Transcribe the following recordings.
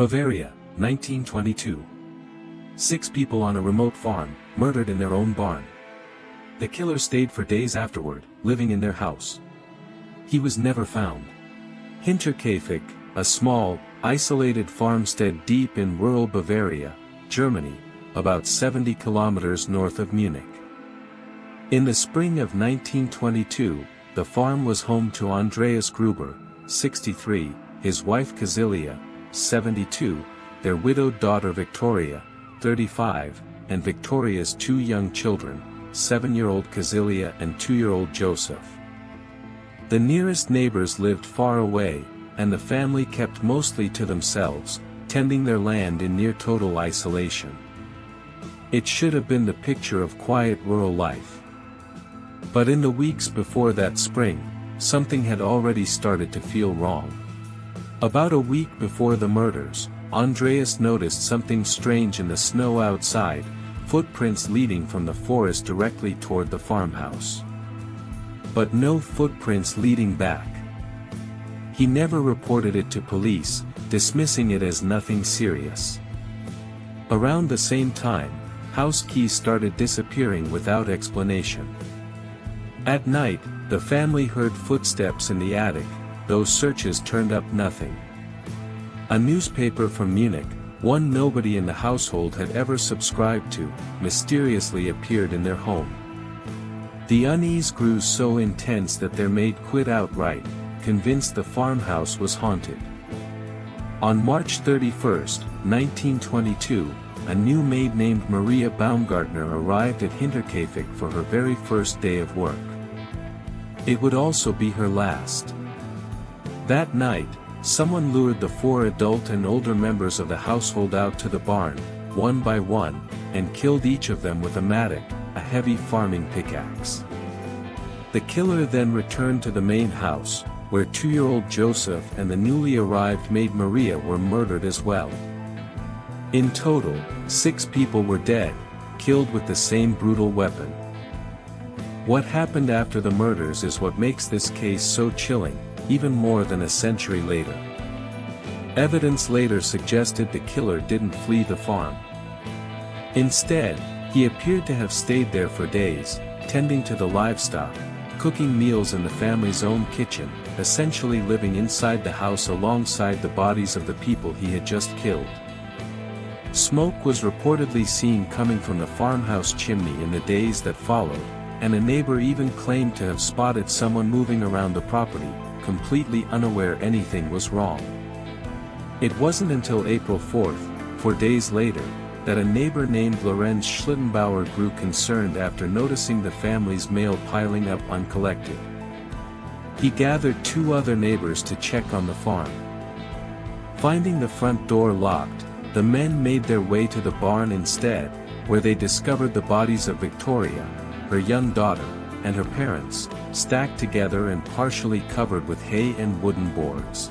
Bavaria, 1922. 6 people on a remote farm, murdered in their own barn. The killer stayed for days afterward, living in their house. He was never found. Hinterkaifeck, a small, isolated farmstead deep in rural Bavaria, Germany, about 70 kilometers north of Munich. In the spring of 1922, the farm was home to Andreas Gruber, 63, his wife Cecilia, 72, their widowed daughter Victoria, 35, and Victoria's 2 young children, 7-year-old Cecilia and 2-year-old Joseph. The nearest neighbors lived far away, and the family kept mostly to themselves, tending their land in near total isolation. It should have been the picture of quiet rural life. But in the weeks before that spring, something had already started to feel wrong. About a week before the murders, Andreas noticed something strange in the snow outside, footprints leading from the forest directly toward the farmhouse. But no footprints leading back. He never reported it to police, dismissing it as nothing serious. Around the same time, house keys started disappearing without explanation. At night, the family heard footsteps in the attic, though searches turned up nothing. A newspaper from Munich, one nobody in the household had ever subscribed to, mysteriously appeared in their home. The unease grew so intense that their maid quit outright, convinced the farmhouse was haunted. On March 31, 1922, a new maid named Maria Baumgartner arrived at Hinterkaifeck for her very first day of work. It would also be her last. That night, someone lured the 4 adult and older members of the household out to the barn, one by one, and killed each of them with a mattock, a heavy farming pickaxe. The killer then returned to the main house, where 2-year-old Joseph and the newly arrived maid Maria were murdered as well. In total, 6 people were dead, killed with the same brutal weapon. What happened after the murders is what makes this case so chilling, even more than a century later. Evidence later suggested the killer didn't flee the farm. Instead, he appeared to have stayed there for days, tending to the livestock, cooking meals in the family's own kitchen, essentially living inside the house alongside the bodies of the people he had just killed. Smoke was reportedly seen coming from the farmhouse chimney in the days that followed, and a neighbor even claimed to have spotted someone moving around the property, completely unaware anything was wrong. It wasn't until April 4, 4 days later, that a neighbor named Lorenz Schlittenbauer grew concerned after noticing the family's mail piling up uncollected. He gathered 2 other neighbors to check on the farm. Finding the front door locked, the men made their way to the barn instead, where they discovered the bodies of Victoria, her young daughter, and her parents, stacked together and partially covered with hay and wooden boards.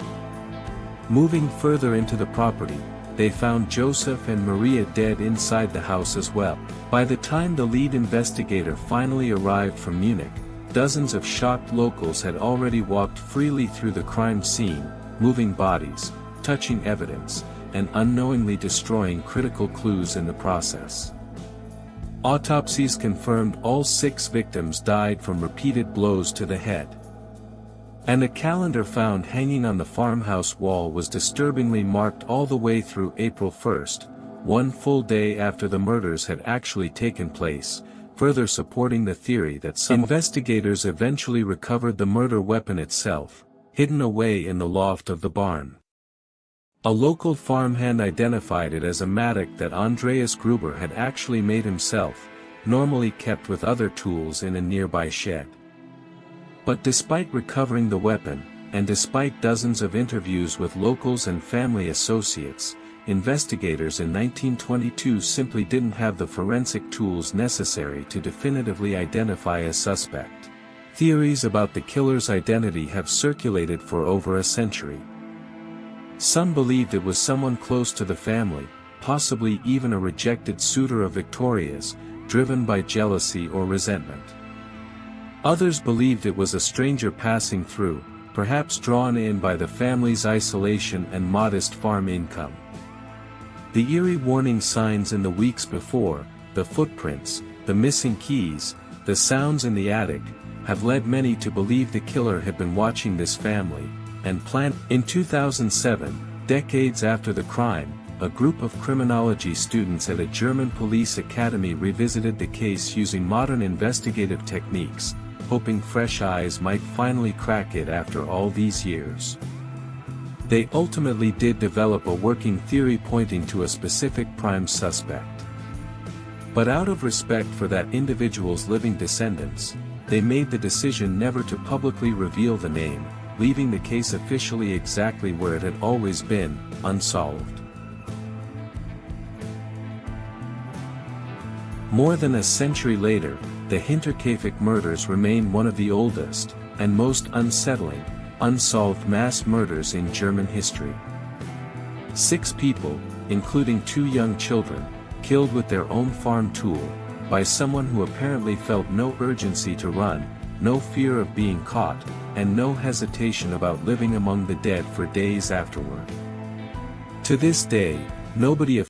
Moving further into the property, they found Joseph and Maria dead inside the house as well. By the time the lead investigator finally arrived from Munich, dozens of shocked locals had already walked freely through the crime scene, moving bodies, touching evidence, and unknowingly destroying critical clues in the process. Autopsies confirmed all 6 victims died from repeated blows to the head. And a calendar found hanging on the farmhouse wall was disturbingly marked all the way through April 1, 1 full day after the murders had actually taken place, further supporting the theory that some investigators eventually recovered the murder weapon itself, hidden away in the loft of the barn. A local farmhand identified it as a mattock that Andreas Gruber had actually made himself, normally kept with other tools in a nearby shed. But despite recovering the weapon, and despite dozens of interviews with locals and family associates, investigators in 1922 simply didn't have the forensic tools necessary to definitively identify a suspect. Theories about the killer's identity have circulated for over a century. Some believed it was someone close to the family, possibly even a rejected suitor of Victoria's, driven by jealousy or resentment. Others believed it was a stranger passing through, perhaps drawn in by the family's isolation and modest farm income. The eerie warning signs in the weeks before, the footprints, the missing keys, the sounds in the attic, have led many to believe the killer had been watching this family, and planned. In 2007, decades after the crime, a group of criminology students at a German police academy revisited the case using modern investigative techniques, hoping fresh eyes might finally crack it after all these years. They ultimately did develop a working theory pointing to a specific prime suspect. But out of respect for that individual's living descendants, they made the decision never to publicly reveal the name, leaving the case officially exactly where it had always been, unsolved. More than a century later, the Hinterkaifeck murders remain one of the oldest, and most unsettling, unsolved mass murders in German history. 6 people, including 2 young children, killed with their own farm tool, by someone who apparently felt no urgency to run, no fear of being caught, and no hesitation about living among the dead for days afterward. To this day, nobody